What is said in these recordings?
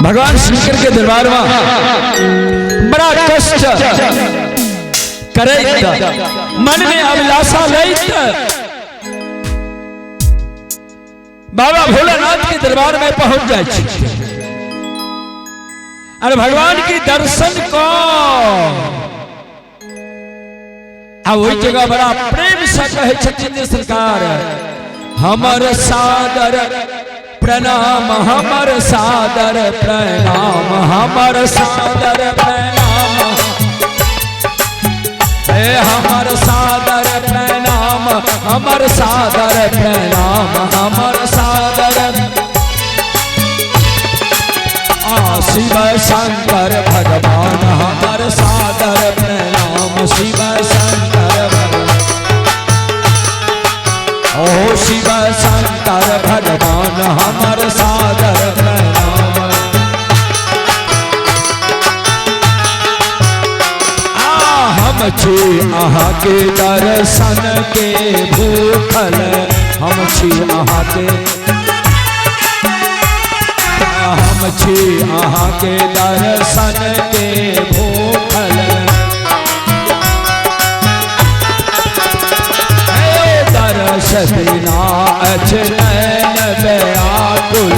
भगवान शंकर के दरबार में बड़ा कष्ट करे, मन में अभिलाषा लैत बाबा भोलानाथ के दरबार में पहुंच जाए और भगवान के दर्शन को वही जगह बड़ा प्रेम से कहे छथिन सरकार, हमर सादर प्रणाम, हमर सादर प्रणाम, हमर सादर प्रणाम, हमर सादर प्रणाम, हमर सादर प्रणाम, हमर सादर शिव शंकर भगवान, हमर सादर प्रणाम, शिव शंकर भगवान, ओ शिव शंकर भगवान, हमर सादर प्रणाम। हम छी अहाँ के दर्शन के भूखल, हम छी अहाँ के, हम छी अहाँ के दर्शन के भूखल, दर्श बिना अचनैन व्याकुल,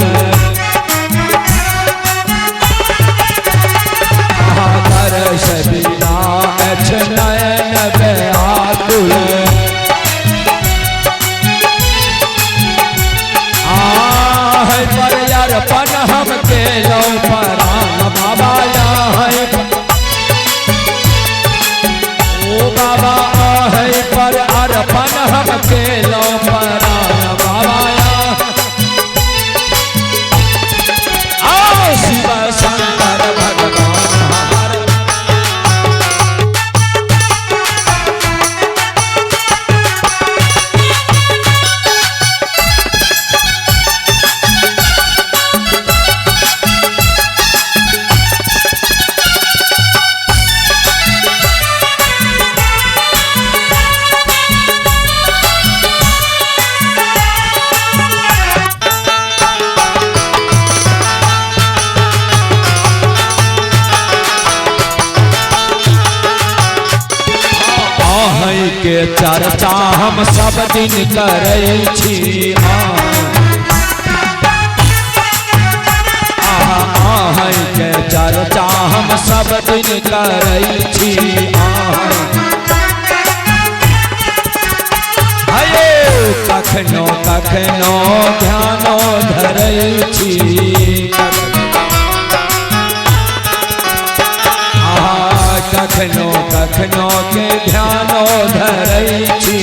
दर्श बिना अचनैन व्याकुल, पर अर्पण हम केलो पराम बाबा, ओ बाबा है पर अर्पण हम केलो पराम बाबा, आओ शिव शंकर भगवान हमारे। के चर्चा हम सब दिन करै छी, आहै के चर्चा हम सब दिन करै छी, आये कखनो कखनो ध्यानो धरै छी, कखनो कखनो के ध्यानो धरै छी,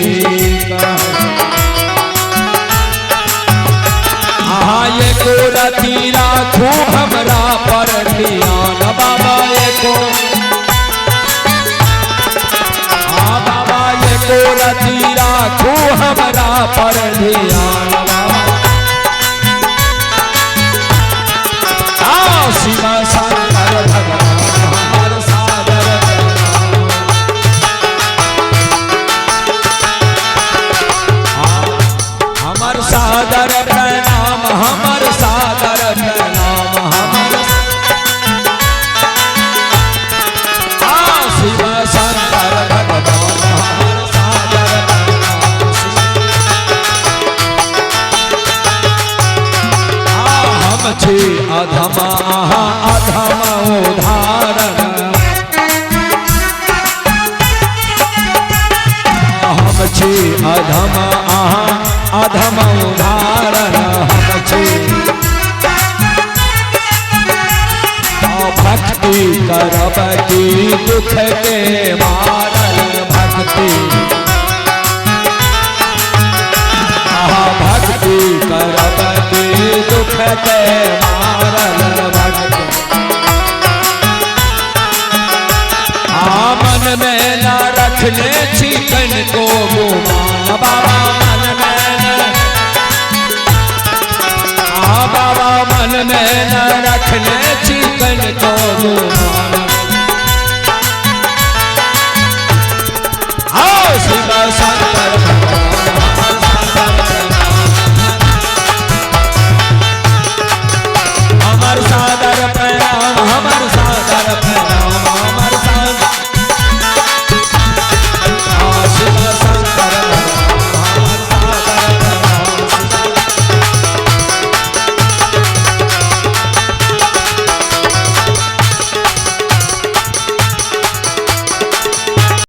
एको रति राखू हमरा पर ध्यान बाबा, एको बाबा एको रति राखू हमरा पर ध्यान बाबा, शिव शंकर भगवान हमर सादर, हमर सादर प्रणाम, हमर सादर प्रणाम, हमर शिव शंकर भगवान हमर सादर प्रणाम। हम छी अधम अहाँ अधम उदाहरण, हम छी अधम अहाँ अधम उदाहरण, हम छी भक्ति करब की दुख के मारल, भक्ति भक्ति करब की दुख के मारल, भक्ति मन में न रखले छी कनको गुमान बाबा, मन में बाबा मन में न रखले छी कनको गुमान,